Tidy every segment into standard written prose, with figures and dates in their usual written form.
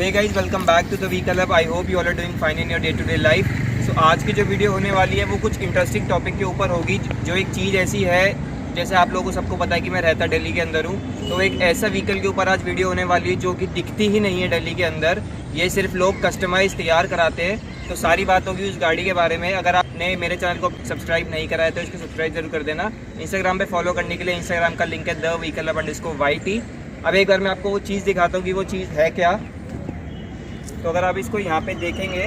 Hey guys, welcome back to the V club. I hope you all are doing fine in your day to day life. So आज की जो video होने वाली है वो कुछ इंटरेस्टिंग टॉपिक के ऊपर होगी। जो एक चीज़ ऐसी है, जैसे आप लोगों को सबको पता है कि मैं रहता दिल्ली के अंदर हूँ, तो एक ऐसा व्हीकल के ऊपर आज वीडियो होने वाली है जो कि दिखती ही नहीं है दिल्ली के अंदर। ये सिर्फ लोग कस्टमाइज़ तैयार कराते हैं। तो सारी बात होगी उस गाड़ी के बारे में। अगर आपने मेरे चैनल को सब्सक्राइब नहीं करा है तो इसको सब्सक्राइब जरूर कर देना। इंस्टाग्राम पे फॉलो करने के लिए इंस्टाग्राम का लिंक है @YT। अब एक बार मैं आपको वो चीज़ दिखाता हूँ कि वो चीज़ है क्या। तो अगर आप इसको यहाँ पे देखेंगे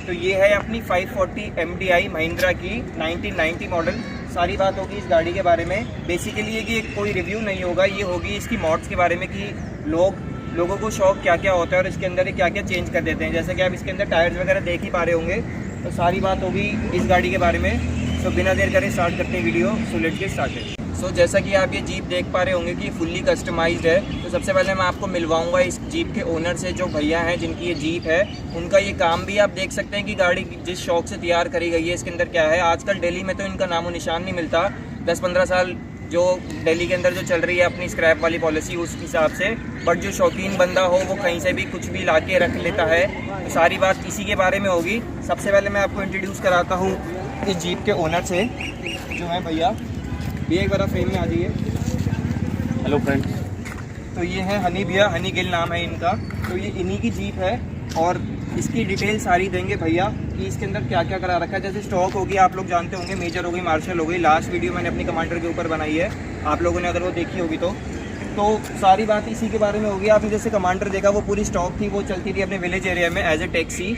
तो ये है अपनी 540 MDI महिंद्रा की 1990 मॉडल। सारी बात होगी इस गाड़ी के बारे में। बेसिकली ये कि कोई रिव्यू नहीं होगा, ये होगी इसकी मॉड्स के बारे में कि लोगों को शौक क्या क्या होता है और इसके अंदर क्या क्या चेंज कर देते हैं। जैसे कि आप इसके अंदर टायर्स वगैरह देख ही पा रहे होंगे। तो सारी बात होगी इस गाड़ी के बारे में। सो बिना देर करे स्टार्ट करते हैं video. So let's get started. So जैसा कि आप ये जीप देख पा रहे होंगे कि फुल्ली कस्टमाइज्ड है। तो सबसे पहले मैं आपको मिलवाऊंगा इस जीप के ओनर से, जो भैया हैं जिनकी ये जीप है। उनका ये काम भी आप देख सकते हैं कि गाड़ी जिस शौक से तैयार करी गई है इसके अंदर क्या है। आजकल दिल्ली में तो इनका नामो निशान नहीं मिलता। 10-15 साल जो दिल्ली के अंदर जो चल रही है अपनी स्क्रैप वाली पॉलिसी, उस हिसाब से। बट जो शौकीन बंदा हो वो कहीं से भी कुछ भी ला के रख लेता है। तो सारी बात इसी के बारे में होगी। सबसे पहले मैं आपको इंट्रोड्यूस कराता हूँ इस जीप के ओनर से, जो है भैया। ये एक बार फ्रेम में आ जाइए। Hello friends. तो ये है हनी भैया, हनी गिल नाम है इनका। तो ये इन्हीं की जीप है और इसकी डिटेल सारी देंगे भैया कि इसके अंदर क्या क्या करा रखा है। जैसे स्टॉक होगी, आप लोग जानते होंगे, मेजर हो गई, मार्शल हो गई। लास्ट वीडियो मैंने अपनी कमांडर के ऊपर बनाई है, आप लोगों ने अगर वो देखी होगी तो सारी बात इसी के बारे में होगी। आपने जैसे कमांडर देखा, वो पूरी स्टॉक थी, वो चलती थी अपने विलेज एरिया में एज ए टैक्सी,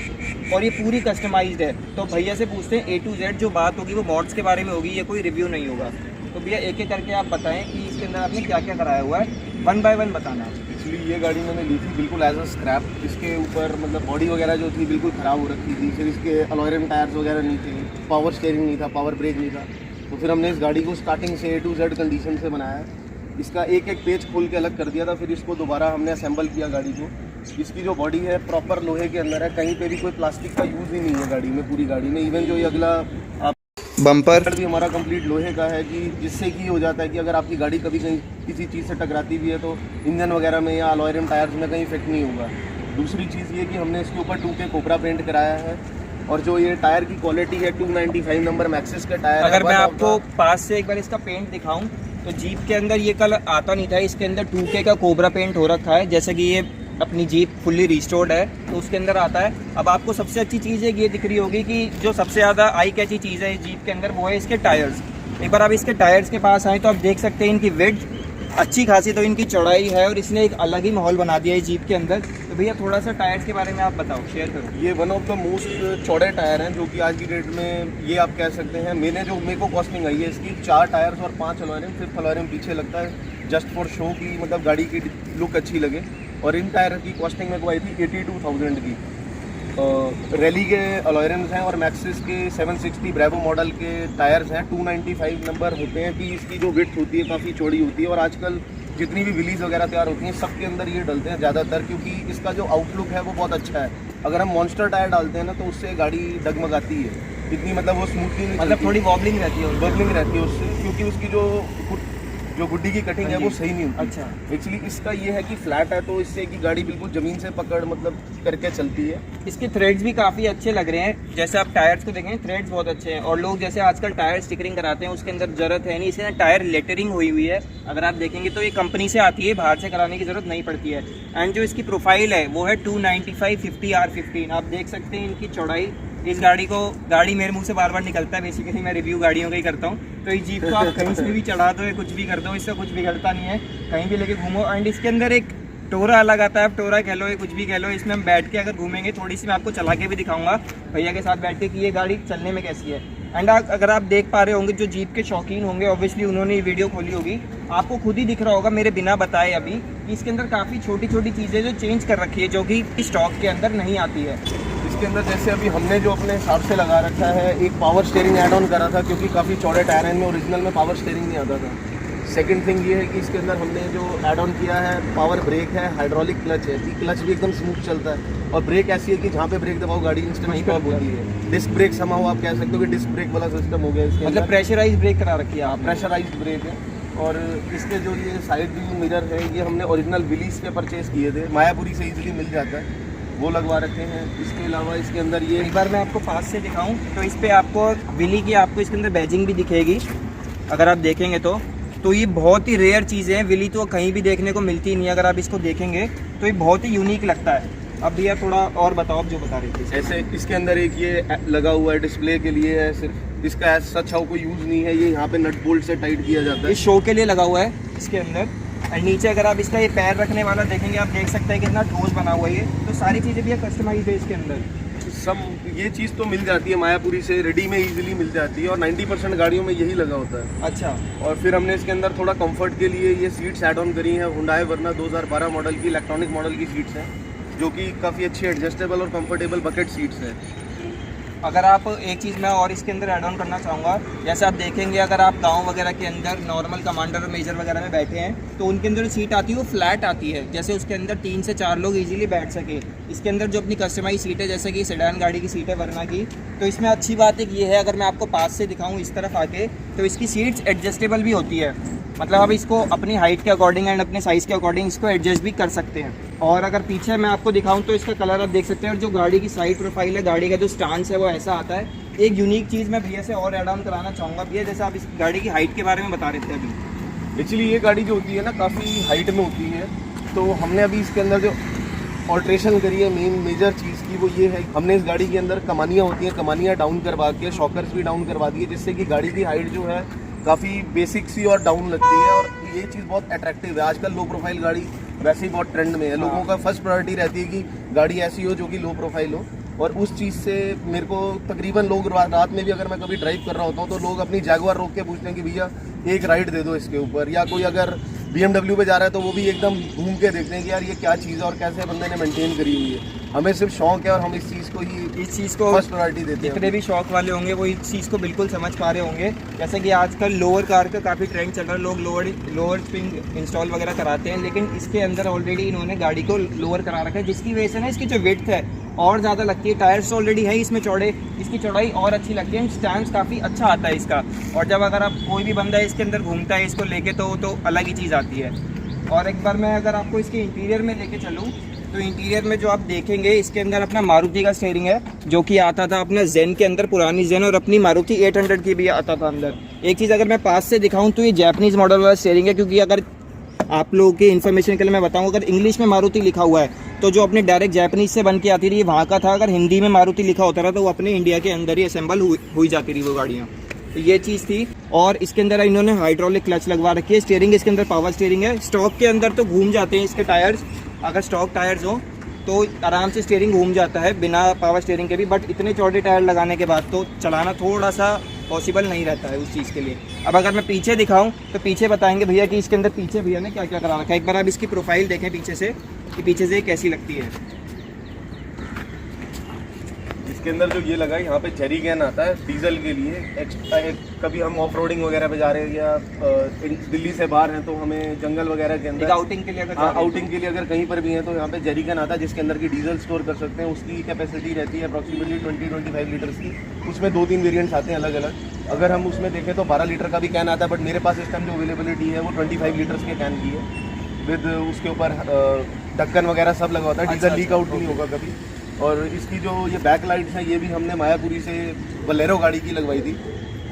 और ये पूरी कस्टमाइज्ड है। तो भैया से पूछते हैं A to Z जो बात होगी वो मॉड्स के बारे में होगी, ये कोई रिव्यू नहीं होगा। तो भैया एक एक करके आप बताएं कि इसके अंदर आपने क्या क्या कराया हुआ है, 1 by 1 बताना। एक्चुअली ये गाड़ी मैंने ली थी बिल्कुल एज अ स्क्रैप। इसके ऊपर मतलब बॉडी वगैरह जो थी बिल्कुल ख़राब हो रखी थी। फिर इसके अलॉयरम टायर्स वगैरह नहीं थे, पावर स्टीयरिंग नहीं था, पावर ब्रेक नहीं था। तो फिर हमने इस गाड़ी को स्टार्टिंग से A to Z कंडीशन से बनाया। इसका एक एक पेज खोल के अलग कर दिया था। फिर इसको दोबारा हमने असेंबल किया गाड़ी को। इसकी जो बॉडी है प्रॉपर लोहे के अंदर है, कहीं पे भी कोई प्लास्टिक का यूज़ ही नहीं है गाड़ी में, पूरी गाड़ी में। इवन जो ये अगला बम्पर भी हमारा कंप्लीट लोहे का है, कि जिससे कि हो जाता है कि अगर आपकी गाड़ी कभी कहीं किसी चीज़ से टकराती भी है तो इंजन वगैरह में या अलॉयरम टायर्स में कहीं इफेक्ट नहीं होगा। दूसरी चीज़ ये कि हमने इसके ऊपर 2K कोबरा पेंट कराया है। और जो ये टायर की क्वालिटी है 295 नंबर मैक्सिस का टायर। अगर मैं आपको पास से एक बार इसका पेंट दिखाऊं तो जीप के अंदर ये कलर आता नहीं था, इसके अंदर 2K का कोबरा पेंट हो रखा है। जैसे कि ये अपनी जीप फुल्ली रिस्टोर्ड है तो उसके अंदर आता है। अब आपको सबसे अच्छी चीज़ है ये दिख रही होगी कि जो सबसे ज़्यादा आई कैची चीज़ है इस जीप के अंदर, वो है इसके टायर्स। एक बार आप इसके टायर्स के पास आएँ तो आप देख सकते हैं इनकी विड्थ अच्छी खासी, तो इनकी चौड़ाई है और इसने एक अलग ही माहौल बना दिया है जीप के अंदर। तो भैया थोड़ा सा टायर्स के बारे में आप बताओ, शेयर करो। ये वन ऑफ द मोस्ट चौड़े टायर हैं जो कि आज की डेट में ये आप कह सकते हैं। मेरे को कॉस्टिंग आई है इसकी 4 टायर्स और 5 अलॉयरम। 5th अलॉयरम पीछे लगता है जस्ट फॉर शो की, मतलब गाड़ी की लुक अच्छी लगे। और इन टायर की कॉस्टिंग मेरे को आई थी 82,000 की। रैली के अलॉयरम्स हैं और मैक्सिस के 760 ब्रेवो मॉडल के टायर्स हैं। 295 नंबर होते हैं कि इसकी जो विड्थ होती है काफ़ी चौड़ी होती है। और आजकल जितनी भी विलीज वगैरह तैयार होती हैं सबके अंदर ये डलते हैं ज़्यादातर, क्योंकि इसका जो आउटलुक है वो बहुत अच्छा है। अगर हम मॉन्स्टर टायर डालते हैं ना तो उससे गाड़ी डगमगाती है इतनी, मतलब वो स्मूथली नहीं, मतलब थोड़ी वॉबलिंग रहती है, वॉबलिंग रहती है उससे, क्योंकि उसकी जो गुड्डी की कटिंग है वो सही नहीं होती। अच्छा। एक्चुअली इसका ये है कि फ्लैट है तो इससे कि गाड़ी बिल्कुल ज़मीन से पकड़ मतलब करके चलती है। इसके थ्रेड्स भी काफ़ी अच्छे लग रहे हैं। जैसे आप टायर्स को देखें, थ्रेड्स बहुत अच्छे हैं। और लोग जैसे आजकल टायर स्टिकरिंग कराते हैं, उसके अंदर ज़रूरत है नहीं, इसके टायर लेटरिंग हुई है। अगर आप देखेंगे तो ये कंपनी से आती है, बाहर से कराने की ज़रूरत नहीं पड़ती है। एंड जो इसकी प्रोफाइल है वो है 295 50 R15। आप देख सकते हैं इनकी चौड़ाई। इस गाड़ी मेरे मुंह से बार बार निकलता है, बेसिकली मैं रिव्यू गाड़ियों का ही करता हूँ। तो इस जीप को आप कहीं से भी चढ़ा दो या कुछ भी कर दो, इससे कुछ बिगड़ता नहीं है, कहीं भी लेके घूमो। एंड इसके अंदर एक टोरा अलग आता है, आप टोरा कह लो या कुछ भी कह लो। इसमें हम बैठ के अगर घूमेंगे, थोड़ी सी मैं आपको चला के भी दिखाऊंगा भैया के साथ बैठ के कि ये गाड़ी चलने में कैसी है। एंड अगर आप देख पा रहे होंगे, जो जीप के शौकीन होंगे ऑब्वियसली उन्होंने ये वीडियो खोली होगी, आपको खुद ही दिख रहा होगा मेरे बिना बताए अभी कि इसके अंदर काफ़ी छोटी छोटी चीज़ें जो चेंज कर रखी है, जो कि स्टॉक के अंदर नहीं आती है। इसके अंदर जैसे अभी हमने जो अपने हिसाब से लगा रखा है, एक पावर स्टीयरिंग ऐड ऑन करा था क्योंकि काफ़ी चौड़े टायर हैं, ओरिजिनल में पावर स्टीयरिंग नहीं आता था। सेकंड थिंग ये है कि इसके अंदर हमने जो ऐड ऑन किया है, पावर ब्रेक है, हाइड्रोलिक क्लच है कि क्लच भी एकदम स्मूथ चलता है। और ब्रेक ऐसी है कि जहाँ पे ब्रेक दबाओ गाड़ी इंस्टेंट स्टॉप होती है। डिस्क ब्रेक समाओ आप कह सकते हो कि डिस्क ब्रेक वाला सिस्टम हो गया इसके, मतलब प्रेशराइज ब्रेक करा रखी है आप। प्रेशराइज्ड ब्रेक है। और इसके जो ये साइड व्यू मिरर है ये हमने ओरिजिनल विलीज के परचेज़ किए थे, मायापुरी से इजीली मिल जाता है। वो लगवा रखे हैं। इसके अलावा इसके अंदर ये एक बार मैं आपको पास से दिखाऊं तो इस पे आपको विली की आपको इसके अंदर बैजिंग भी दिखेगी अगर आप देखेंगे तो ये बहुत ही रेयर चीज़ें हैं। विली तो कहीं भी देखने को मिलती ही नहीं है। अगर आप इसको देखेंगे तो ये बहुत ही यूनिक लगता है। अब भैया थोड़ा और बताओ, आप जो बता रहे थे। ऐसे इसके अंदर एक ये लगा हुआ है, डिस्प्ले के लिए है सिर्फ, इसका ऐसा अच्छा कोई यूज़ नहीं है। ये यहाँ पे नट बोल्ट से टाइट किया जाता है, ये शो के लिए लगा हुआ है इसके अंदर। और नीचे अगर आप इसका ये पैर रखने वाला देखेंगे, आप देख सकते हैं कितना ठोस बना हुआ है ये। तो सारी चीज़ें भी कस्टमाइज है इसके अंदर। सब ये चीज़ तो मिल जाती है मायापुरी से, रेडी में इजीली मिल जाती है और 90% गाड़ियों में यही लगा होता है। अच्छा। और फिर हमने इसके अंदर थोड़ा कंफर्ट के लिए ये सीट्स ऐड ऑन करी हैं। हुंडई वर्ना 2012 मॉडल की इलेक्ट्रॉनिक मॉडल की सीट्स हैं, जो कि काफ़ी अच्छी एडजस्टेबल और कंफर्टेबल बकेट सीट्स हैं। अगर आप एक चीज़ मैं और इसके अंदर ऐड ऑन करना चाहूँगा, जैसे आप देखेंगे अगर आप गांव वगैरह के अंदर नॉर्मल कमांडर और मेजर वगैरह में बैठे हैं तो उनके अंदर सीट आती है वो फ्लैट आती है, जैसे उसके अंदर 3 से 4 लोग इजीली बैठ सके। इसके अंदर जो अपनी कस्टमाइज सीट है, जैसे कि सेडान गाड़ी की सीट है वर्ना की, तो इसमें अच्छी बात एक ये है, अगर मैं आपको पास से दिखाऊँ इस तरफ आके, तो इसकी सीट्स एडजस्टेबल भी होती है। मतलब आप इसको अपनी हाइट के अकॉर्डिंग एंड अपने साइज़ के अकॉर्डिंग इसको एडजस्ट भी कर सकते हैं। और अगर पीछे मैं आपको दिखाऊं तो इसका कलर आप देख सकते हैं, और जो गाड़ी की साइड प्रोफाइल है, गाड़ी का जो स्टांस है वो ऐसा आता है। एक यूनिक चीज़ मैं भैया से और ऐड ऑन कराना चाहूँगा। भैया जैसे आप इस गाड़ी की हाइट के बारे में बता रहे थे अभी, एक्चुअली ये गाड़ी जो होती है ना काफ़ी हाइट में होती है, तो हमने अभी इसके अंदर जो ऑल्ट्रेशन करी है मेजर चीज़ की वो ये है, हमने इस गाड़ी के अंदर कमानियाँ होती हैं, कमानियाँ डाउन करवा के शॉकर्स भी डाउन करवा दिए, जिससे कि गाड़ी की हाइट जो है काफ़ी बेसिक सी और डाउन लगती है। और ये चीज़ बहुत अट्रैक्टिव है। आजकल लो प्रोफाइल गाड़ी वैसे ही बहुत ट्रेंड में है। लोगों का फर्स्ट प्रायोरिटी रहती है कि गाड़ी ऐसी हो जो कि लो प्रोफाइल हो, और उस चीज़ से मेरे को तकरीबन लोग रात में भी अगर मैं कभी ड्राइव कर रहा होता हूँ तो लोग अपनी जैगुआर रोक के पूछते हैं कि भैया एक राइड दे दो इसके ऊपर। या कोई अगर BMW पे जा रहा है तो वो भी एकदम घूम के देखते हैं कि यार ये क्या चीज़ है और कैसे बंदे ने मेंटेन करी हुई है। हमें सिर्फ शौक है और हम इस चीज़ को फर्स्ट प्रायोरिटी देते हैं। जितने भी शौक वाले होंगे वो इस चीज़ को बिल्कुल समझ पा रहे होंगे। जैसे कि आजकल लोअर कार का काफ़ी ट्रेंड चल रहा है, लोग लोअर स्प्रिंग इंस्टॉल वगैरह कराते हैं, लेकिन इसके अंदर ऑलरेडी इन्होंने गाड़ी को लोअर करा रखा है, जिसकी वजह से ना इसकी जो विड्थ है और ज़्यादा लगती है। टायर्स ऑलरेडी है इसमें चौड़े, इसकी चौड़ाई और अच्छी लगती है, स्टैंड काफ़ी अच्छा आता है इसका। और जब अगर आप कोई भी बंदा इसके अंदर घूमता है इसको लेके तो अलग ही चीज़ आती है। और एक बार मैं अगर आपको इसके इंटीरियर में लेके चलूँ तो इंटीरियर में जो आप देखेंगे इसके अंदर अपना मारुति का स्टीयरिंग है, जो कि आता था अपना जेन के अंदर, पुरानी जेन, और अपनी मारुति 800 की भी आता था अंदर। एक चीज़ अगर मैं पास से दिखाऊं तो ये जैपनीज़ मॉडल वाला स्टीयरिंग है, क्योंकि अगर आप लोगों के इन्फॉर्मेशन के लिए मैं बताऊं, अगर इंग्लिश में मारुति लिखा हुआ है तो जो अपने डायरेक्ट जैपनीज़ से बन के आती थी वहाँ का था। अगर हिंदी में मारुति लिखा होता था तो वो अपने इंडिया के अंदर ही असेंबल हुई जाती थी वो गाड़ियाँ। तो ये चीज़ थी। और इसके अंदर इन्होंने हाइड्रोलिक क्लच लगवा रखी है। स्टीयरिंग इसके अंदर पावर स्टीयरिंग है। स्टॉक के अंदर तो घूम जाते हैं इसके टायर्स, अगर स्टॉक टायर्स हो तो आराम से स्टीयरिंग घूम जाता है बिना पावर स्टीयरिंग के भी, बट इतने चौड़े टायर लगाने के बाद तो चलाना थोड़ा सा पॉसिबल नहीं रहता है उस चीज़ के लिए। अब अगर मैं पीछे दिखाऊं तो पीछे बताएंगे भैया कि इसके अंदर पीछे भैया ने क्या क्या करा रखा है। एक बार आप इसकी प्रोफाइल देखें पीछे से कि पीछे से कैसी लगती है। इसके अंदर जो ये लगा है यहाँ पे जेरी कैन आता है डीजल के लिए एक्स्ट्रा। कभी हम ऑफ रोडिंग वगैरह पे जा रहे हैं या दिल्ली से बाहर हैं तो हमें जंगल वगैरह के अंदर आउटिंग के लिए अगर कहीं पर भी हैं तो यहाँ पे जेरी कैन आता है, जिसके अंदर की डीजल स्टोर कर सकते हैं। उसकी कैपेसिटी रहती है अप्रॉक्सीमेटली 20-25 लीटर्स की। उसमें 2-3 वेरिएंट्स आते हैं अलग अलग। अगर हम उसमें देखें तो 12 लीटर का भी कैन आता है, बट मेरे पास इस टाइम जो अवेलेबिलिटी है वो 25 लीटर्स के कैन की है, विद उसके ऊपर ढक्कन वगैरह सब लगा होता है। डीजल लीक आउट नहीं होगा कभी। और इसकी जो ये बैक लाइट्स हैं ये भी हमने मायापुरी से बोलेरो गाड़ी की लगवाई थी।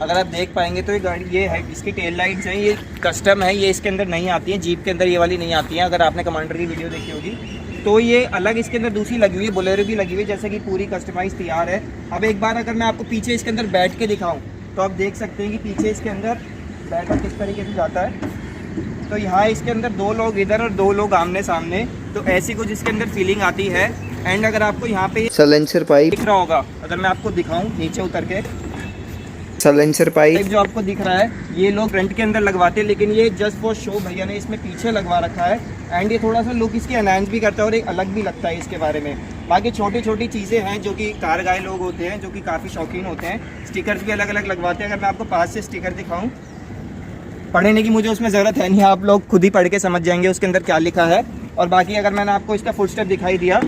अगर आप देख पाएंगे तो ये गाड़ी ये है, इसकी टेल लाइट्स हैं, ये कस्टम है, ये इसके अंदर नहीं आती है। जीप के अंदर ये वाली नहीं आती है। अगर आपने कमांडर की वीडियो देखी होगी तो ये अलग इसके अंदर दूसरी लगी हुई है, बोलेरो भी लगी हुई है, जैसे कि पूरी कस्टमाइज तैयार है। अब एक बार अगर मैं आपको पीछे इसके अंदर बैठ के दिखाऊँ तो आप देख सकते हैं कि पीछे इसके अंदर बैठा किस तरीके से जाता है। तो यहाँ इसके अंदर 2 लोग इधर और 2 लोग आमने सामने, तो ऐसी कुछ इसके अंदर फीलिंग आती है। एंड अगर आपको यहाँ पे साइलेंसर पाइप दिख रहा होगा, अगर मैं आपको दिखाऊं नीचे उतर के, साइलेंसर पाइप जो आपको दिख रहा है ये लोग फ्रंट के अंदर लगवाते हैं, लेकिन ये जस्ट फॉर शो भैया ने इसमें पीछे लगवा रखा है। एंड ये थोड़ा सा लुक इसकी एनहांस भी करता है और एक अलग भी लगता है इसके बारे में। बाकी छोटी छोटी चीज़ें हैं जो कि कार गाय लोग होते हैं, जो कि काफ़ी शौकीन होते हैं। स्टिकर्स भी अलग अलग लगवाते हैं। अगर मैं आपको पास से स्टिकर दिखाऊँ, पढ़ने की मुझे उसमें ज़रूरत है नहीं, आप लोग खुद ही पढ़ के समझ जाएंगे उसके अंदर क्या लिखा है। और बाकी अगर मैंने आपको इसका फुट स्टेप दिखाई दिया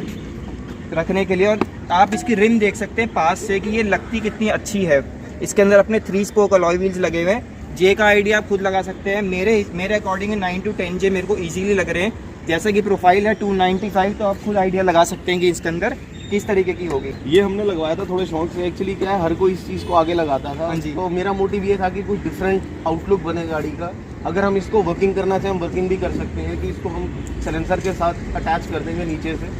रखने के लिए, और आप इसकी रिम देख सकते हैं पास से कि ये लगती कितनी अच्छी है। इसके अंदर अपने 3 स्पोक अलॉय व्हील्स लगे हुए हैं। जे का आइडिया आप खुद लगा सकते हैं। मेरे अकॉर्डिंग 9 to 10 जे मेरे को इजीली लग रहे हैं। जैसा कि प्रोफाइल है 295, तो आप खुद आइडिया लगा सकते हैं कि इसके अंदर किस तरीके की होगी। ये हमने लगवाया था थोड़े शौक से। एक्चुअली क्या है, हर कोई इस चीज़ को आगे लगाता था। हाँ जी। तो मेरा मोटिव ये था कि कुछ डिफरेंट आउटलुक बने गाड़ी का। अगर हम इसको वर्किंग करना चाहें, हम वर्किंग भी कर सकते हैं कि इसको हम साइलेंसर के साथ अटैच कर देंगे नीचे से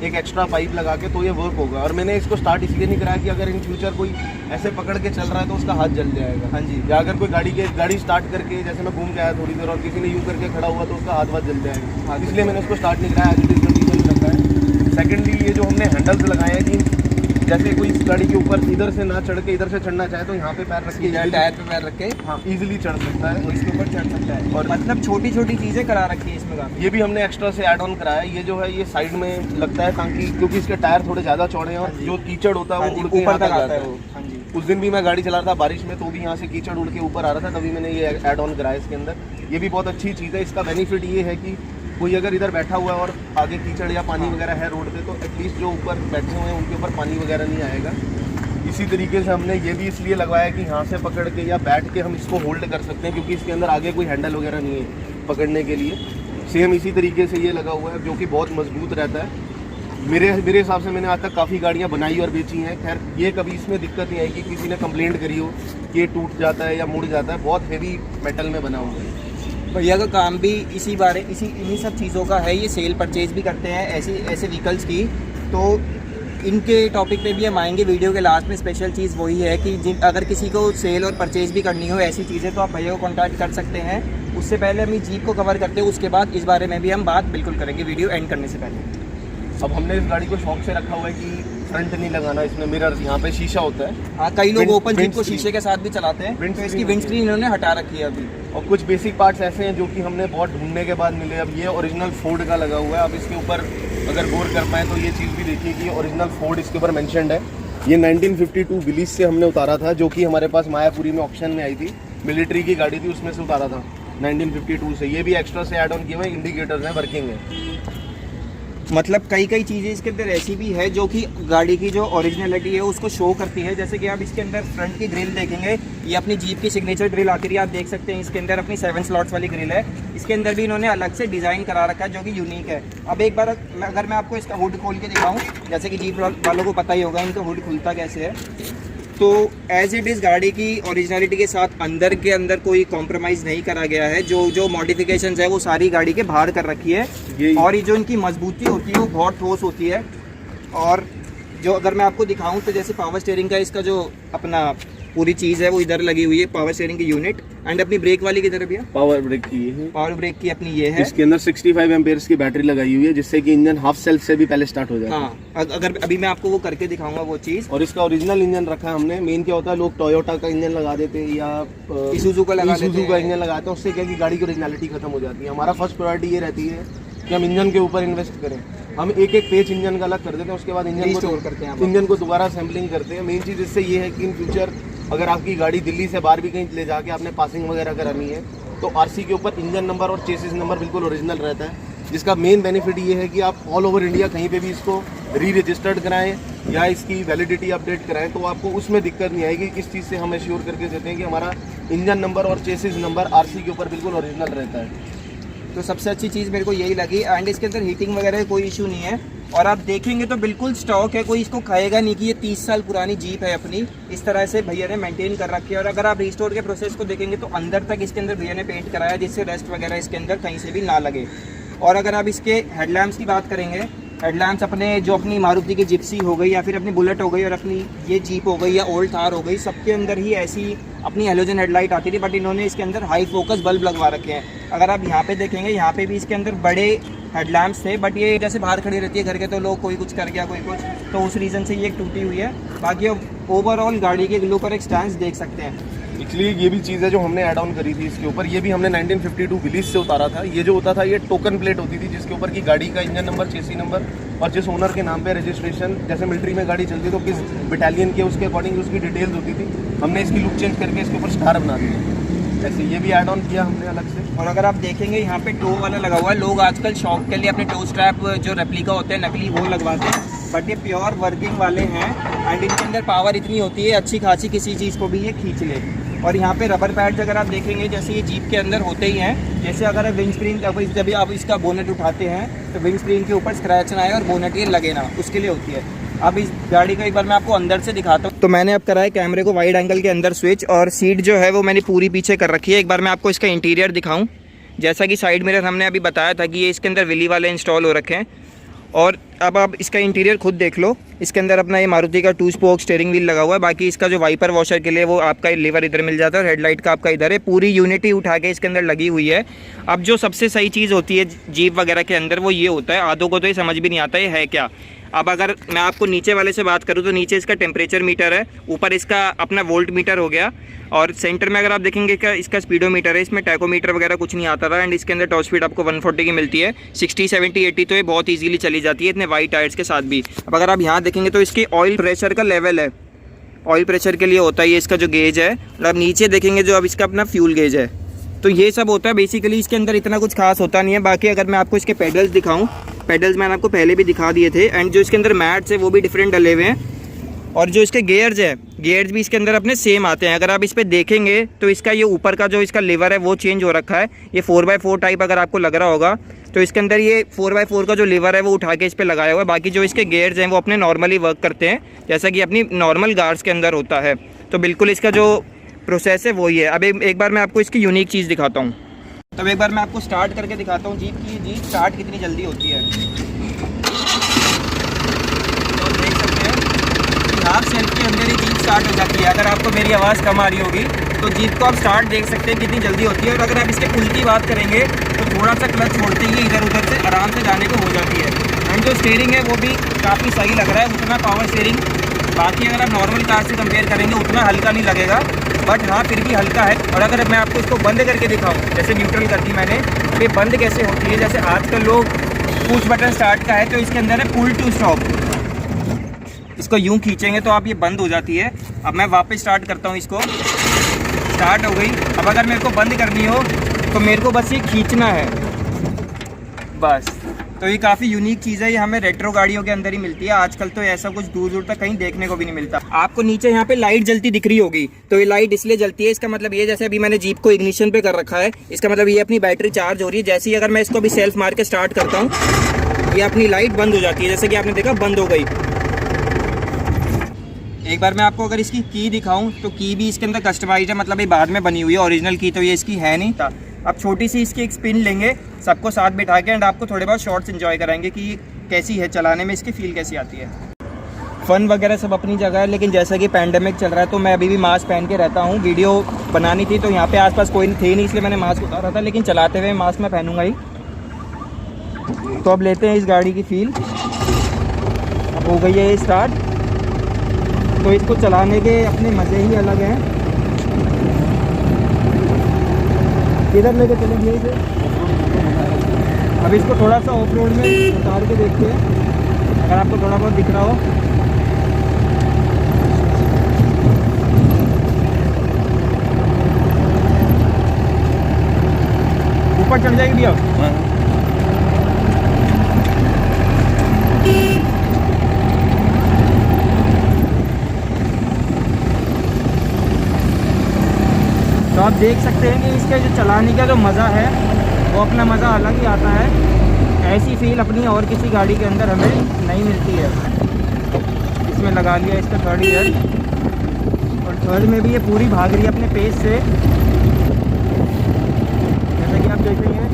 एक एक्स्ट्रा पाइप लगा के, तो ये वर्क होगा। और मैंने इसको स्टार्ट इसलिए नहीं कराया कि अगर इन फ्यूचर कोई ऐसे पकड़ के चल रहा है तो उसका हाथ जल जाएगा। हाँ जी। या अगर कोई गाड़ी स्टार्ट करके, जैसे मैं घूम के आया थोड़ी देर और किसी ने यूँ करके खड़ा हुआ तो उसका हाथ जल जाएगा। हाँ, इसलिए मैंने उसको स्टार्ट नहीं कराया, आज इस कंडीशन में रखा है। सेकेंडली, ये जो हमने हैंडल्स लगाए हैं कि जैसे कोई इस गाड़ी के ऊपर इधर से ना चढ़ के इधर से चढ़ना चाहे तो यहाँ पे पैर रख के, टायर पे पैर रख के हाँ इजीली चढ़ सकता है। और इसके ऊपर चढ़ सकता है। और मतलब छोटी छोटी चीज़ें करा रखी है इसमें काफी। ये भी हमने एक्स्ट्रा से ऐड ऑन कराया है। ये जो है ये साइड में लगता है ताकि, क्योंकि इसके टायर थोड़े ज़्यादा चौड़े हैं और जो कीचड़ होता है वो उड़ के ऊपर यहाँ तक तक आता है वो। हाँ जी। उस दिन भी मैं गाड़ी चला रहा था बारिश में, तो भी यहाँ से कीचड़ उड़ के ऊपर आ रहा था, तभी मैंने ये ऐड ऑन कराया इसके अंदर। ये भी बहुत अच्छी चीज़ है। इसका बेनिफिट ये है कि कोई अगर इधर बैठा हुआ है और आगे कीचड़ या पानी वगैरह है रोड पे, तो एटलीस्ट जो ऊपर बैठे हुए हैं उनके ऊपर पानी वगैरह नहीं आएगा। इसी तरीके से हमने ये भी इसलिए लगवाया कि यहाँ से पकड़ के या बैठ के हम इसको होल्ड कर सकते हैं, क्योंकि इसके अंदर आगे कोई हैंडल वगैरह नहीं है पकड़ने के लिए। सेम इसी तरीके से ये लगा हुआ है, जो कि बहुत मजबूत रहता है। मेरे हिसाब से मैंने आज तक काफ़ी गाड़ियाँ बनाई और बेची हैं। खैर, ये कभी इसमें दिक्कत नहीं आई कि किसी ने कंप्लेंट करी हो कि ये टूट जाता है या मुड़ जाता है। बहुत हेवी मेटल में बना हुआ है। भैया का काम भी इन्हीं सब चीज़ों का है। ये सेल परचेज भी करते हैं ऐसे व्हीकल्स की। तो इनके टॉपिक पे भी हम आएंगे वीडियो के लास्ट में। स्पेशल चीज़ वही है कि अगर किसी को सेल और परचेज भी करनी हो ऐसी चीज़ें, तो आप भैया को कॉन्टैक्ट कर सकते हैं। उससे पहले हम जीप को कवर करते हैं, उसके बाद इस बारे में भी हम बात बिल्कुल करेंगे वीडियो एंड करने से पहले। अब हमने इस गाड़ी को शौक से रखा हुआ है कि फ्रंट नहीं लगाना, इसमें मिरर, यहाँ पे शीशा होता है। हाँ, कई लोग ओपन जीप को screen। शीशे के साथ भी चलाते हैं, तो इसकी विंड स्क्रीन इन्होंने हटा रखी है अभी। और कुछ बेसिक पार्ट्स ऐसे हैं जो कि हमने बहुत ढूंढने के बाद मिले। अब ये ओरिजिनल फोर्ड का लगा हुआ है। अब इसके ऊपर अगर गौर कर पाएँ तो ये चीज़ भी देखिए कि ओरिजिनल फोर्ड इसके ऊपर मेंशन्ड है। ये 1952 बिलीज से हमने उतारा था, जो कि हमारे पास मायापुरी में ऑक्शन में आई थी। मिलिट्री की गाड़ी थी, उसमें से उतारा था 1952 से। ये भी एक्स्ट्रा से ऐड ऑन किए हुए इंडिकेटर्स हैं, वर्किंग है। मतलब कई चीज़ें इसके अंदर ऐसी भी है जो कि गाड़ी की जो ओरिजिनलिटी है उसको शो करती है। जैसे कि आप इसके अंदर फ्रंट की ग्रिल देखेंगे, ये अपनी जीप की सिग्नेचर ग्रिल आती है, आप देख सकते हैं। इसके अंदर अपनी 7 स्लॉट्स वाली ग्रिल है। इसके अंदर भी इन्होंने अलग से डिज़ाइन करा रखा है जो कि यूनिक है। अब एक बार अगर मैं आपको इसका हुड खोल के दिखाऊँ, जैसे कि जीप वालों को पता ही होगा इनका हुड खुलता कैसे है, तो एज इट इज़ गाड़ी की ओरिजिनलिटी के साथ अंदर के अंदर कोई कॉम्प्रोमाइज़ नहीं करा गया है। जो मॉडिफिकेशंस है वो सारी गाड़ी के बाहर कर रखी है। और ये जो इनकी मजबूती होती है वो बहुत ठोस होती है। और जो अगर मैं आपको दिखाऊं तो जैसे पावर स्टीयरिंग का इसका जो अपना पूरी चीज़ है वो इधर लगी हुई है, पावर स्टीयरिंग की यूनिट। एंड अपनी ब्रेक वाली किधर है भैया? पावर ब्रेक की है। पावर ब्रेक की अपनी ये है। इसके अंदर 65 एम्पेयर्स की बैटरी लगाई हुई है, जिससे कि इंजन हाफ सेल्फ से भी पहले स्टार्ट हो जाए। हाँ, अगर अभी मैं आपको वो करके दिखाऊंगा वो चीज़। और इसका ओरिजिनल इंजन रखा है हमने। मेन क्या होता है, लोग टोयोटा का इंजन लगा देते हैं या इसूजू का लगा देते हैं। का इंजन लगाते हैं। उससे क्या है कि गाड़ी की ओरिजिनलिटी खत्म हो जाती है। हमारा फर्स्ट प्रायोरिटी ये रहती है कि हम इंजन के ऊपर इन्वेस्ट करें। हम एक पेज इंजन का अलग कर देते हैं, उसके बाद इंजन को दोबारा सैम्पलिंग करते हैं। मेन चीज़ इससे ये है कि इन फ्यूचर अगर आपकी गाड़ी दिल्ली से बाहर भी कहीं ले जाके आपने पासिंग वगैरह करानी है, तो आरसी के ऊपर इंजन नंबर और चेसिस नंबर बिल्कुल ओरिजिनल रहता है। जिसका मेन बेनिफिट ये है कि आप ऑल ओवर इंडिया कहीं पे भी इसको री रजिस्टर्ड कराएं या इसकी वैलिडिटी अपडेट कराएं, तो आपको उसमें दिक्कत नहीं आएगी। इस चीज़ से हम एश्योर करके देते हैं कि हमारा इंजन नंबर और चेसिस नंबर आरसी के ऊपर बिल्कुल ओरिजिनल रहता है। तो सबसे अच्छी चीज़ मेरे को यही लगी। एंड इसके अंदर हीटिंग वगैरह कोई इशू नहीं है। और आप देखेंगे तो बिल्कुल स्टॉक है, कोई इसको खाएगा नहीं कि ये 30 साल पुरानी जीप है अपनी। इस तरह से भैया ने मेंटेन कर रखी है। और अगर आप रिस्टोर के प्रोसेस को देखेंगे तो अंदर तक इसके अंदर भैया ने पेंट कराया, जिससे रस्ट वगैरह इसके अंदर कहीं से भी ना लगे। और अगर आप इसके हेडलैम्प्स की बात करेंगे, हेडलैम्प्स अपनी मारुति की जिप्सी हो गई या फिर अपनी बुलेट हो गई और अपनी ये जीप हो गई या ओल्ड थार हो गई, सबके अंदर ही ऐसी अपनी हेलोजन हेडलाइट आती थी। बट इन्होंने इसके अंदर हाई फोकस बल्ब लगवा रखे हैं। अगर आप यहाँ पे देखेंगे, यहाँ पे भी इसके अंदर बड़े हेडलैम्प्स थे, बट ये जैसे बाहर खड़ी रहती है घर के, तो लोग कोई कुछ कर गया कोई कुछ, तो उस रीज़न से ये टूटी हुई है। बाकी ओवरऑल गाड़ी के लुक और एक स्टैंड देख सकते हैं। इसलिए ये भी चीज़ है जो हमने ऐड ऑन करी थी इसके ऊपर। ये भी हमने 1952 बिलीज से उतारा था। ये जो होता था, ये टोकन प्लेट होती थी जिसके ऊपर की गाड़ी का इंजन नंबर, चेसी नंबर और जिस ओनर के नाम पे रजिस्ट्रेशन, जैसे मिलिट्री में गाड़ी चलती तो किस बटालियन के उसके अकॉर्डिंग उसकी डिटेल्स होती थी। हमने इसकी लुक चेंज करके इसके ऊपर स्टार बना दिया। ऐसे ये भी ऐड ऑन किया हमने अलग से। और अगर आप देखेंगे यहाँ पे टो वाला लगा हुआ है। लोग आजकल शौक के लिए अपने टो स्ट्रैप जो रेप्लिका होते हैं नकली, वो लगवाते हैं। बट ये प्योर वर्किंग वाले हैं एंड इनके अंदर पावर इतनी होती है अच्छी खासी किसी चीज़ को भी ये खींच ले। और यहाँ पे रबर पैड्स अगर आप देखेंगे जैसे ये जीप के अंदर होते ही हैं, जैसे अगर विंड स्क्रीन जब आप इसका बोनेट उठाते हैं तो विंड स्क्रीन के ऊपर स्क्रैच ना आए और बोनेट ये लगे ना, उसके लिए होती है। अब इस गाड़ी को एक बार मैं आपको अंदर से दिखाता हूँ। तो मैंने अब करा है कैमरे को वाइड एंगल के अंदर स्विच, और सीट जो है वो मैंने पूरी पीछे कर रखी है। एक बार मैं आपको इसका इंटीरियर दिखाऊँ। जैसा कि साइड मिरर हमने अभी बताया था कि ये इसके अंदर विली वाले इंस्टॉल हो रखे हैं। और अब आप इसका इंटीरियर खुद देख लो। इसके अंदर अपना ये मारुति का 2 स्पोक स्टीयरिंग व्हील लगा हुआ है। बाकी इसका जो वाइपर वॉशर के लिए वो आपका लीवर इधर मिल जाता है और हेडलाइट का आपका इधर है। पूरी यूनिटी उठा के इसके अंदर लगी हुई है। अब जो सबसे सही चीज़ होती है जीप वगैरह के अंदर वो ये होता है, आधों को तो ये समझ भी नहीं आता है क्या। अब अगर मैं आपको नीचे वाले से बात करूँ तो नीचे इसका टेम्परेचर मीटर है, ऊपर इसका अपना वोल्ट मीटर हो गया, और सेंटर में अगर आप देखेंगे इसका स्पीडोमीटर है। इसमें टैकोमीटर वगैरह कुछ नहीं आता था। एंड इसके अंदर टॉप स्पीड आपको 140 की मिलती है। 60, 70, 80 तो ये बहुत ईजिली चली जाती है इतने वाइड टायर्स के साथ भी। अब अगर आप यहाँ देखेंगे तो इसकी ऑयल प्रेशर का लेवल है, ऑयल प्रेशर के लिए होता है ये इसका जो गेज है। और आप नीचे देखेंगे जो अब इसका अपना फ्यूल गेज है, तो ये सब होता है। बेसिकली इसके अंदर इतना कुछ खास होता नहीं है। बाकी अगर मैं आपको इसके पेडल्स दिखाऊं, पेडल्स मैंने आपको पहले भी दिखा दिए थे। एंड जो इसके अंदर मैट्स है वो भी डिफरेंट डले हुए हैं। और जो इसके गियर्स है, गियर्स भी इसके अंदर अपने सेम आते हैं। अगर आप इस पर देखेंगे तो इसका ये ऊपर का जो इसका लीवर है वो चेंज हो रखा है। ये 4x4 टाइप अगर आपको लग रहा होगा तो इसके अंदर ये 4x4 का जो लीवर है वो उठा के इस पर लगाया हुआ है। बाकी जो इसके गियर्स हैं वो अपने नॉर्मली वर्क करते हैं जैसा कि अपनी नॉर्मल गार्ड्स के अंदर होता है। तो बिल्कुल इसका जो प्रोसेस है वही है। अब एक बार मैं आपको इसकी यूनिक चीज़ दिखाता हूँ। तब एक बार मैं आपको स्टार्ट करके दिखाता हूँ जीप की। जीप स्टार्ट कितनी जल्दी होती है तो देख सकते हैं कि हाफ सेल्फ के अंदर ही जीप स्टार्ट हो जाती है। अगर आपको मेरी आवाज़ कम आ रही होगी तो जीप को आप स्टार्ट देख सकते हैं कितनी जल्दी होती है। और अगर आप इसके पुल की बात करेंगे तो थोड़ा सा क्लच छोड़ते ही इधर उधर से आराम से जाने को हो जाती है। एंड जो स्टीयरिंग है वो भी काफ़ी सही लग रहा है, उतना पावर स्टीयरिंग। बाकी अगर आप नॉर्मल कार से कंपेयर करेंगे उतना हल्का नहीं लगेगा, बट हाँ फिर भी हल्का है। और अगर मैं आपको इसको बंद करके दिखाऊं, जैसे न्यूट्रल कर दी मैंने, तो ये बंद कैसे होती है। जैसे आजकल लोग पुश बटन स्टार्ट का है तो इसके अंदर है पुल टू स्टॉप। इसको यूं खींचेंगे तो आप ये बंद हो जाती है। अब मैं वापस स्टार्ट करता हूँ, इसको स्टार्ट हो गई। अब अगर मेरे को बंद करनी हो तो मेरे को बस ये खींचना है बस। तो ये काफ़ी यूनिक चीज़ है, ये हमें रेट्रो गाड़ियों के अंदर ही मिलती है। आजकल तो ऐसा कुछ दूर दूर तक कहीं देखने को भी नहीं मिलता। आपको नीचे यहाँ पे लाइट जलती दिख रही होगी, तो ये लाइट इसलिए जलती है, इसका मतलब ये जैसे अभी मैंने जीप को इग्निशन पे कर रखा है, इसका मतलब ये अपनी बैटरी चार्ज हो रही है। जैसे ही अगर मैं इसको भी सेल्फ मार के स्टार्ट करता हूँ ये अपनी लाइट बंद हो जाती है, जैसे कि आपने देखा बंद हो गई। एक बार मैं आपको अगर इसकी की दिखाऊं तो की भी इसके अंदर कस्टमाइज्ड है, मतलब ये बाद में बनी हुई है, ओरिजिनल की तो ये इसकी है नहीं था। अब छोटी सी इसकी एक स्पिन लेंगे सबको साथ बिठा के, एंड आपको थोड़े बहुत शॉर्ट्स एंजॉय कराएंगे कि कैसी है चलाने में, इसकी फील कैसी आती है। फ़न वगैरह सब अपनी जगह है, लेकिन जैसा कि पैंडेमिक चल रहा है तो मैं अभी भी मास्क पहन के रहता हूँ। वीडियो बनानी थी तो यहाँ पे आसपास कोई थे नहीं, इसलिए मैंने मास्क उतारा था, लेकिन चलाते हुए मास्क मैं पहनूंगा ही। तो अब लेते हैं इस गाड़ी की फील। अब हो गई है ये स्टार्ट, तो इसको चलाने के अपने मज़े ही अलग हैं। किधर लेके चलेंगे इसे? अब इसको थोड़ा सा ऑफ रोड में उतार के देखते हैं, अगर आपको थोड़ा बहुत दिख रहा हो। ऊपर चढ़ जाएगी भैया। तो आप देख सकते हैं कि इसके जो चलाने का जो मज़ा है वो अपना मज़ा अलग ही आता है। ऐसी फील अपनी और किसी गाड़ी के अंदर हमें नहीं मिलती है। इसमें लगा लिया इसका थर्ड ईयर, और थर्ड में भी ये पूरी भाग रही है अपने पेस से, जैसा कि आप देखेंगे।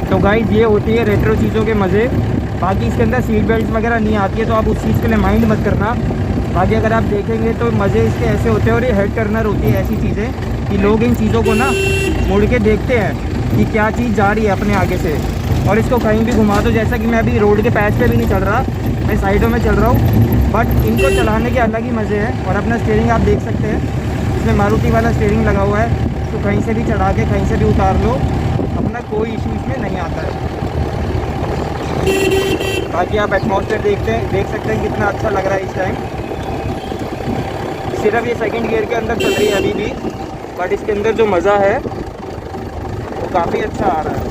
तो गाइस ये होती है रेट्रो चीज़ों के मज़े। बाकी इसके अंदर सीट बेल्ट वगैरह नहीं आती है, तो आप उस चीज़ के लिए माइंड मत करना। बाकी अगर आप देखेंगे तो मज़े इसके ऐसे होते हैं, और ये हेड टर्नर होती है ऐसी चीज़ें कि लोग इन चीज़ों को ना मुड़ के देखते हैं कि क्या चीज़ जा रही है अपने आगे से, और इसको कहीं भी घुमा दो। जैसा कि मैं अभी रोड के पैच पे भी नहीं चल रहा, मैं साइडों में चल रहा हूँ, बट इनको चलाने के अलग ही मज़े हैं। और अपना स्टीयरिंग आप देख सकते हैं, इसमें मारुति वाला स्टीयरिंग लगा हुआ है, तो कहीं से भी चढ़ा के कहीं से भी उतार लो, अपना कोई इशू इसमें नहीं आता है। बाकी आप एटमॉस्फेयर देख सकते हैं कितना अच्छा लग रहा है इस टाइम। सिर्फ ये सेकंड गियर के अंदर चल रही है अभी भी, बट इसके अंदर जो मज़ा है वो काफ़ी अच्छा आ रहा है।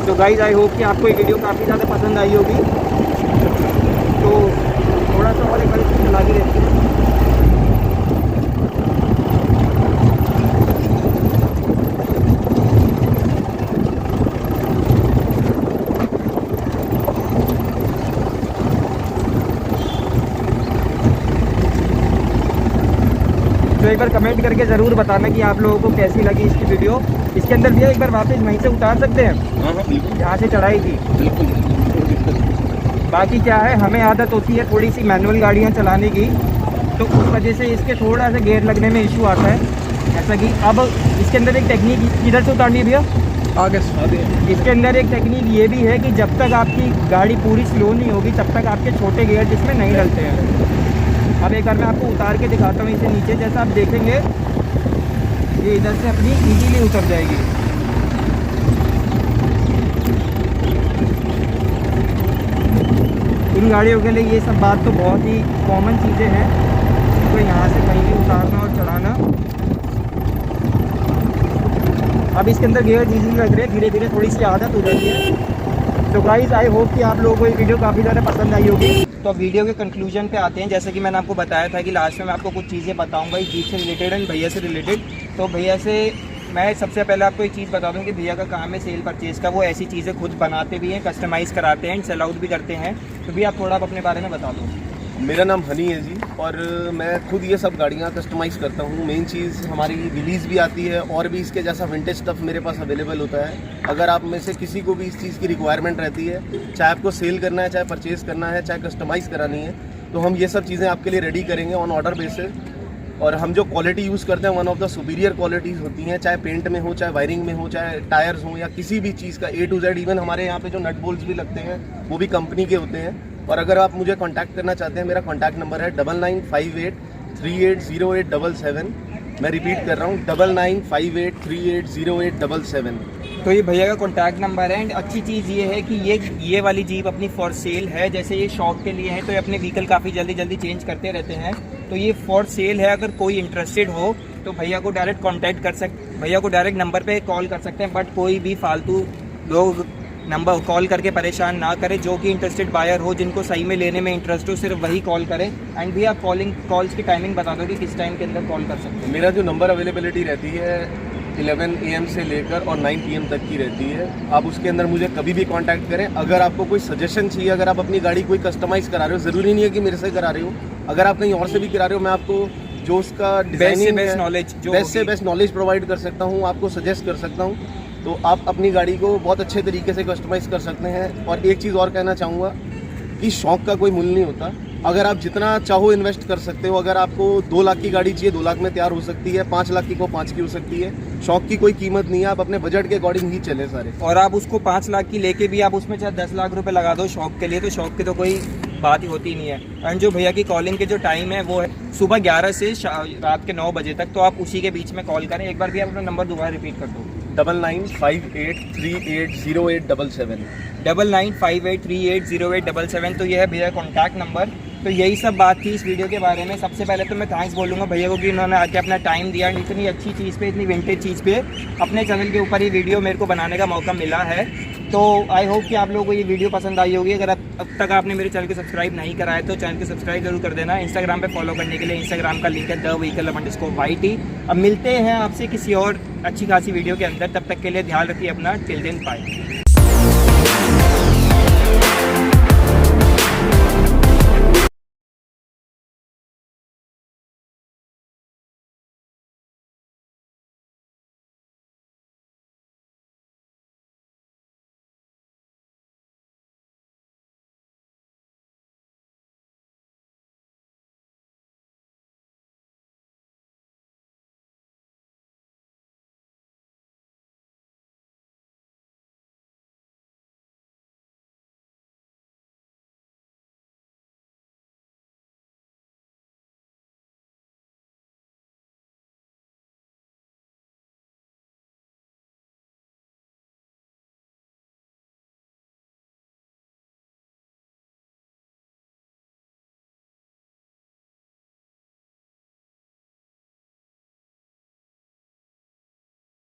तो गाइस आई होप कि आपको ये वीडियो काफ़ी ज़्यादा पसंद आई होगी। तो थोड़ा सा और एक बार इसकी चला के देखते हैं। तो एक बार कमेंट करके ज़रूर बताना कि आप लोगों को कैसी लगी इसकी वीडियो। इसके अंदर भी एक बार वापस वहीं से उतार सकते हैं। हाँ हाँ बिल्कुल, जहाँ से चढ़ाई थी। बिल्कुल कोई दिक्कत नहीं। बाकी क्या है, हमें आदत होती है थोड़ी सी मैनुअल गाड़ियाँ चलाने की, तो उस वजह से इसके थोड़ा सा गेयर लगने में इशू आता है। जैसा कि अब इसके अंदर एक टेक्निक किधर से उतारनी है भैया? आगे इसके अंदर एक टेक्निक ये भी है कि जब तक आपकी गाड़ी पूरी स्लो नहीं होगी तब तक आपके छोटे गियर जिसमें नहीं डलते हैं। अब एक बार मैं आपको उतार के दिखाता हूँ इसे नीचे। जैसा आप देखेंगे ये इधर से अपनी इजीली उतर जाएगी। इन गाड़ियों के लिए ये सब बात तो बहुत ही कॉमन चीज़ें हैं, तो यहाँ से कहीं भी उतारना और चढ़ाना। अब इसके अंदर गियर इजीली लग रहे हैं, धीरे धीरे थोड़ी सी आदत हो जाती है। तो गाइस आई होप कि आप लोगों को ये वीडियो काफ़ी ज़्यादा पसंद आई होगी। तो अब वीडियो के कंक्लूजन पे आते हैं। जैसे कि मैंने आपको बताया था कि लास्ट में मैं आपको कुछ चीज़ें बताऊंगा इस जीप से रिलेटेड एंड भैया से रिलेटेड। तो भैया से मैं सबसे पहले आपको एक चीज़ बता दूं कि भैया का काम है सेल परचेज़ का। वो ऐसी चीज़ें खुद बनाते भी हैं, कस्टमाइज़ कराते हैं एंड सेल आउट भी करते हैं। तो भी आप थोड़ा अपने बारे में बता दो। मेरा नाम हनी है जी, और मैं खुद ये सब गाड़ियाँ कस्टमाइज़ करता हूँ। मेन चीज़ हमारी रिलीज़ भी आती है और भी इसके जैसा विंटेज स्टफ़ मेरे पास अवेलेबल होता है। अगर आप में से किसी को भी इस चीज़ की रिक्वायरमेंट रहती है, चाहे आपको सेल करना है, चाहे परचेज़ करना है, चाहे कस्टमाइज़ करानी है, तो हम ये सब चीज़ें आपके लिए रेडी करेंगे ऑन ऑर्डर बेसिस। और हम जो क्वालिटी यूज़ करते हैं one of the superior qualities होती हैं, चाहे पेंट में हो, चाहे वायरिंग में हो, चाहे टायर्स हो, या किसी भी चीज़ का A to Z। इवन हमारे यहाँ पे जो नट बोल्ट्स भी लगते हैं वो भी कंपनी के होते हैं। और अगर आप मुझे कांटेक्ट करना चाहते हैं, मेरा कांटेक्ट नंबर है 9958380877। मैं रिपीट कर रहा हूँ 9958380877। तो ये भैया का कॉन्टैक्ट नंबर है। एंड अच्छी चीज़ ये है कि ये वाली जीप अपनी फॉर सेल है। जैसे ये शौक के लिए है तो ये अपने व्हीकल काफ़ी जल्दी चेंज करते रहते हैं, तो ये फॉर सेल है। अगर कोई इंटरेस्टेड हो तो भैया को डायरेक्ट कांटेक्ट कर सकते, भैया को डायरेक्ट नंबर पे कॉल कर सकते हैं। बट कोई भी फालतू लोग नंबर कॉल करके परेशान ना करें। जो कि इंटरेस्टेड बायर हो, जिनको सही में लेने में इंटरेस्ट हो, सिर्फ वही कॉल करें। एंड भी आप कॉल्स की टाइमिंग बता दो कि किस टाइम के अंदर कॉल कर सकते हैं। मेरा जो नंबर अवेलेबिलिटी रहती है 11 AM से लेकर और 9 PM तक की रहती है। आप उसके अंदर मुझे कभी भी कांटेक्ट करें। अगर आपको कोई सजेशन चाहिए, अगर आप अपनी गाड़ी कोई कस्टमाइज़ करा रहे हो, ज़रूरी नहीं है कि मेरे से करा रहे हो, अगर आप कहीं और से भी करा रहे हो, मैं आपको जो उसका डिजाइनिंग बेस्ट से बेस्ट नॉलेज प्रोवाइड कर सकता हूँ, आपको सजेस्ट कर सकता हूँ। तो आप अपनी गाड़ी को बहुत अच्छे तरीके से कस्टमाइज़ कर सकते हैं। और एक चीज़ और कहना चाहूँगा कि शौक़ का कोई मूल्य नहीं होता। अगर आप जितना चाहो इन्वेस्ट कर सकते हो। अगर आपको 2 लाख की गाड़ी चाहिए 2 लाख में तैयार हो सकती है, 5 लाख की को 5 की हो सकती है। शौक़ की कोई कीमत नहीं है, आप अपने बजट के अकॉर्डिंग ही चले सारे। और आप उसको 5 लाख की लेके भी आप उसमें चाहे 10 लाख रुपए लगा दो शौक़ के लिए, तो शौक़ की तो कोई बात ही होती नहीं है। एंड जो भैया की कॉलिंग के जो टाइम है वो है सुबह 11 से रात के 9 बजे तक। तो आप उसी के बीच में कॉल करें। एक बार भी आप अपना नंबर दोबारा रिपीट कर दो। 9958380877 9958380877। तो ये है भैया कॉन्टैक्ट नंबर। तो यही सब बात थी इस वीडियो के बारे में। सबसे पहले तो मैं थैंक्स बोलूँगा भैया को कि उन्होंने आके अपना टाइम दिया। इतनी अच्छी चीज़ पे, इतनी विंटेज चीज़ पे अपने चैनल के ऊपर ये वीडियो मेरे को बनाने का मौका मिला है। तो आई होप कि आप लोगों को ये वीडियो पसंद आई होगी। अगर अब तक आपने मेरे चैनल को सब्सक्राइब नहीं करा है तो चैनल को सब्सक्राइब जरूर कर देना। इंस्टाग्राम पे फॉलो करने के लिए इंस्टाग्राम का लिंक है @thevehicle_yt। अब मिलते हैं आपसे किसी और अच्छी खासी वीडियो के अंदर। तब तक के लिए ध्यान रखिए अपना। Till then bye.